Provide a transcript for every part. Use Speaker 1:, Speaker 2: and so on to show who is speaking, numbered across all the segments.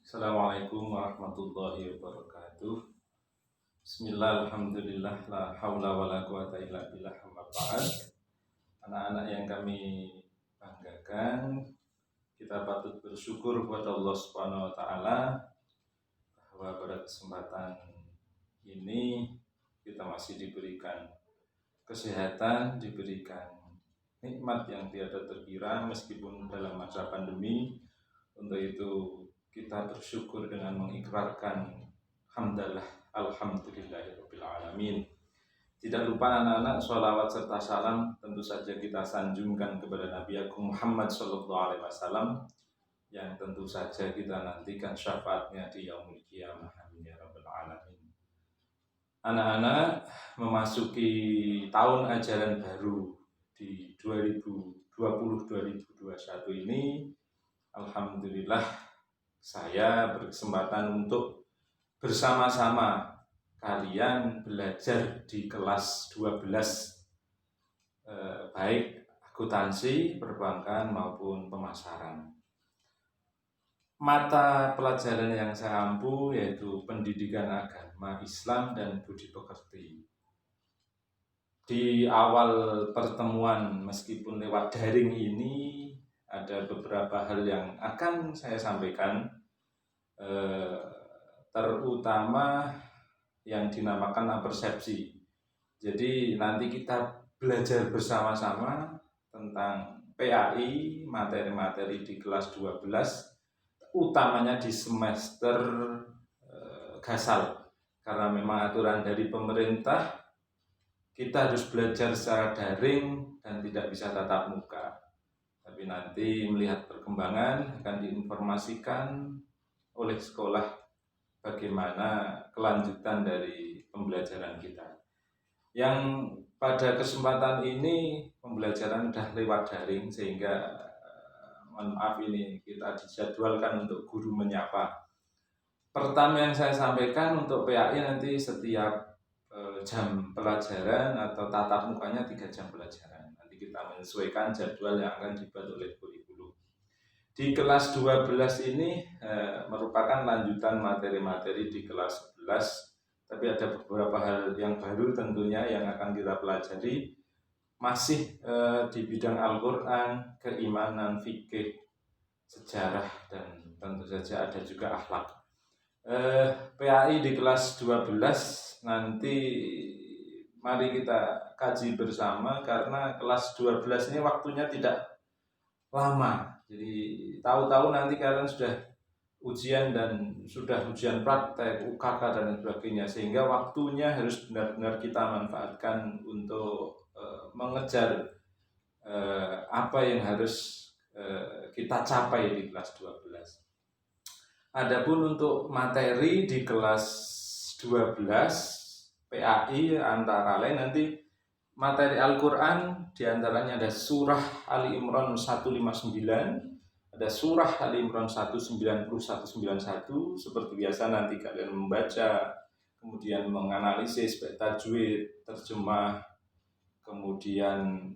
Speaker 1: Assalamualaikum warahmatullahi wabarakatuh. Bismillah, alhamdulillah, la haula wa la quwata illa billah, amma ba'd. Anak-anak yang kami banggakan, kita patut bersyukur kepada Allah Subhanahu wa taala bahwa pada kesempatan ini kita masih diberikan kesehatan, diberikan nikmat yang tiada terkira meskipun dalam masa pandemi. Untuk itu kita bersyukur dengan mengikrarkan hamdalah alhamdulillahirabbil alamin. Tidak lupa anak-anak, sholawat serta salam tentu saja kita sanjungkan kepada Nabi Agung Muhammad SAW, yang tentu saja kita nantikan syafaatnya di yaumul qiyamah. Amin ya rabbal alamin. Anak-anak memasuki tahun ajaran baru di 2020-2021 ini, alhamdulillah saya berkesempatan untuk bersama-sama kalian belajar di kelas 12 baik akuntansi, perbankan maupun pemasaran. Mata pelajaran yang saya ampu yaitu pendidikan agama Islam dan budi pekerti. Di awal pertemuan meskipun lewat daring ini ada beberapa hal yang akan saya sampaikan, terutama yang dinamakan persepsi. Jadi nanti kita belajar bersama-sama tentang PAI, materi-materi di kelas 12, utamanya di semester gasal. Karena memang aturan dari pemerintah, kita harus belajar secara daring dan tidak bisa tatap muka. Tapi nanti melihat perkembangan akan diinformasikan oleh sekolah bagaimana kelanjutan dari pembelajaran kita. Yang pada kesempatan ini pembelajaran sudah lewat daring, sehingga mohon maaf ini kita dijadwalkan untuk guru menyapa. Pertama yang saya sampaikan untuk PAI nanti setiap jam pelajaran atau tatap mukanya 3 jam pelajaran. Nanti kita menyesuaikan jadwal yang akan dibuat oleh kurikulum. Di kelas 12 ini merupakan lanjutan materi-materi di kelas 11, tapi ada beberapa hal yang baru tentunya yang akan kita pelajari, masih di bidang Al-Quran, keimanan, fikih, sejarah, dan tentu saja ada juga akhlak. PAI di kelas 12 nanti mari kita kaji bersama, karena kelas 12 ini waktunya tidak lama. Jadi tahu-tahu nanti kalian sudah ujian dan sudah ujian praktek, UKK dan sebagainya, sehingga waktunya harus benar-benar kita manfaatkan untuk mengejar apa yang harus kita capai di kelas 12. Adapun untuk materi di kelas 12 PAI antara lain nanti materi Al-Quran, diantaranya ada surah Ali Imran 159, ada surah Ali Imran 190, 191. Seperti biasa nanti kalian membaca, kemudian menganalisis, tajwid, terjemah, kemudian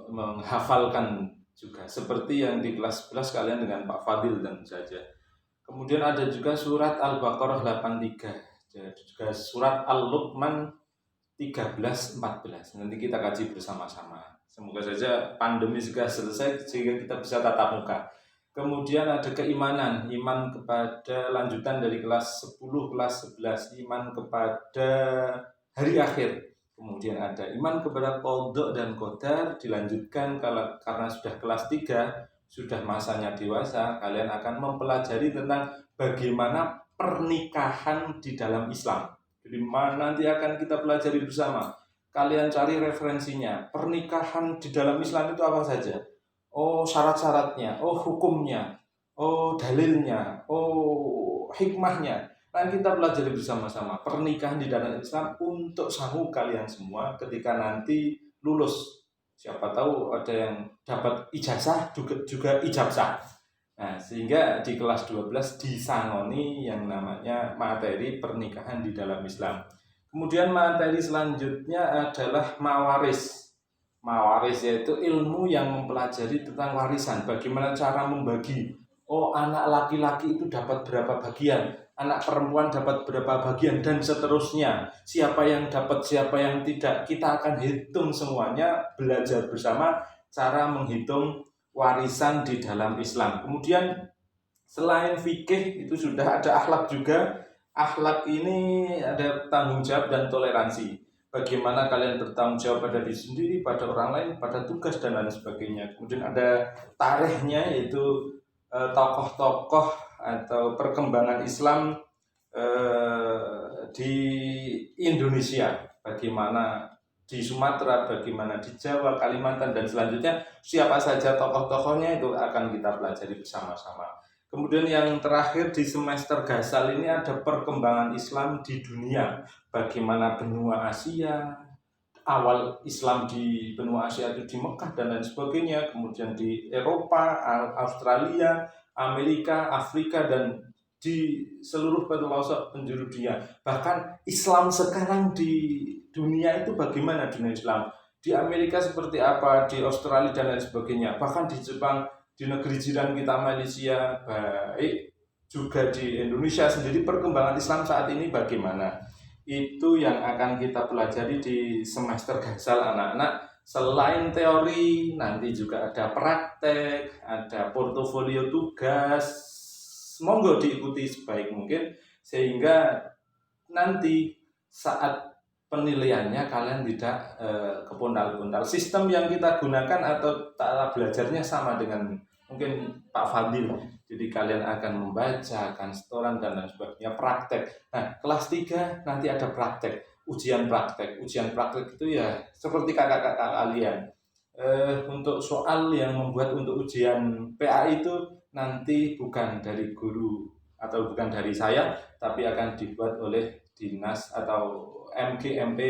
Speaker 1: menghafalkan juga. Seperti yang di kelas 11 kalian dengan Pak Fadil dan saja. Kemudian ada juga surat Al-Baqarah 83, juga surat Al-Luqman 13-14. Nanti kita kaji bersama-sama. Semoga saja pandemi segera selesai sehingga kita bisa tatap muka. Kemudian ada keimanan, iman kepada lanjutan dari kelas 10, kelas 11, iman kepada hari akhir. Kemudian ada iman kepada qadha dan qadar, dilanjutkan karena sudah kelas 3, sudah masanya dewasa, kalian akan mempelajari tentang bagaimana pernikahan di dalam Islam. Jadi nanti akan kita pelajari bersama. Kalian cari referensinya. Pernikahan di dalam Islam itu apa saja? Oh, syarat-syaratnya. Oh, hukumnya. Oh, dalilnya. Oh, hikmahnya. Nanti kita pelajari bersama-sama. Pernikahan di dalam Islam untuk sanggup kalian semua ketika nanti lulus. Siapa tahu ada yang dapat ijazah juga ijabsah. Nah, sehingga di kelas 12 disangoni yang namanya materi pernikahan di dalam Islam. Kemudian materi selanjutnya adalah mawaris. Mawaris yaitu ilmu yang mempelajari tentang warisan, bagaimana cara membagi Oh, anak laki-laki itu dapat berapa bagian, anak perempuan dapat berapa bagian, dan seterusnya. Siapa yang dapat, siapa yang tidak, kita akan hitung semuanya, belajar bersama cara menghitung warisan di dalam Islam. Kemudian selain fikih itu sudah ada akhlak juga. Akhlak ini ada tanggung jawab dan toleransi. Bagaimana kalian bertanggung jawab pada diri sendiri, pada orang lain, pada tugas dan lain sebagainya. Kemudian ada tarikhnya, yaitu tokoh-tokoh atau perkembangan Islam di Indonesia. Bagaimana di Sumatera, bagaimana di Jawa, Kalimantan, dan selanjutnya siapa saja tokoh-tokohnya itu akan kita pelajari bersama-sama. Kemudian yang terakhir di semester Gasal ini ada perkembangan Islam di dunia. Bagaimana benua Asia, awal Islam di benua Asia itu di Mekah dan lain sebagainya. Kemudian di Eropa, Australia, Amerika, Afrika, dan di seluruh pelosok penjuru dunia. Bahkan Islam sekarang di dunia itu bagaimana dunia Islam. Di Amerika seperti apa, di Australia dan lain sebagainya. Bahkan di Jepang, di negeri jiran kita Malaysia, baik juga di Indonesia sendiri perkembangan Islam saat ini bagaimana. Itu yang akan kita pelajari di semester Gasal anak-anak. Selain teori, nanti juga ada praktek, ada portofolio tugas. Monggo diikuti sebaik mungkin sehingga nanti saat penilaiannya kalian tidak kepondal-pondal. Sistem yang kita gunakan atau cara belajarnya sama dengan mungkin Pak Fadil. Jadi kalian akan membaca, akan setoran dan lain sebagainya, praktek. Nah, kelas 3 nanti ada praktek, ujian praktek. Ujian praktek itu ya seperti kakak-kakak kalian. Untuk soal yang membuat untuk ujian PA itu nanti bukan dari guru atau bukan dari saya, tapi akan dibuat oleh dinas atau MGMP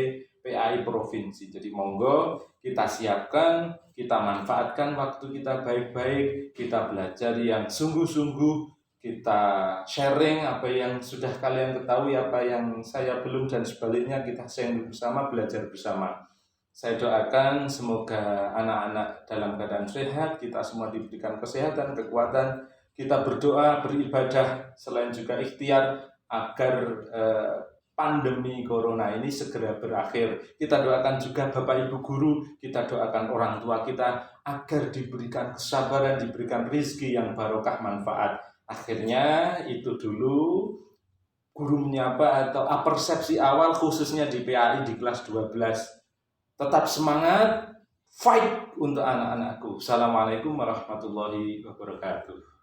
Speaker 1: PAI provinsi. Jadi monggo kita siapkan, kita manfaatkan waktu kita baik-baik, kita belajar yang sungguh-sungguh, kita sharing apa yang sudah kalian ketahui, apa yang saya belum, dan sebaliknya kita sharing bersama, belajar bersama. Saya doakan semoga anak-anak dalam keadaan sehat, kita semua diberikan kesehatan, kekuatan. Kita berdoa, beribadah, selain juga ikhtiar agar pandemi corona ini segera berakhir. Kita doakan juga Bapak Ibu guru, kita doakan orang tua kita agar diberikan kesabaran, diberikan rezeki yang barokah manfaat. Akhirnya itu dulu guru menyapa atau persepsi awal khususnya di PAI di kelas 12. Tetap semangat, fight untuk anak-anakku. Assalamualaikum warahmatullahi wabarakatuh.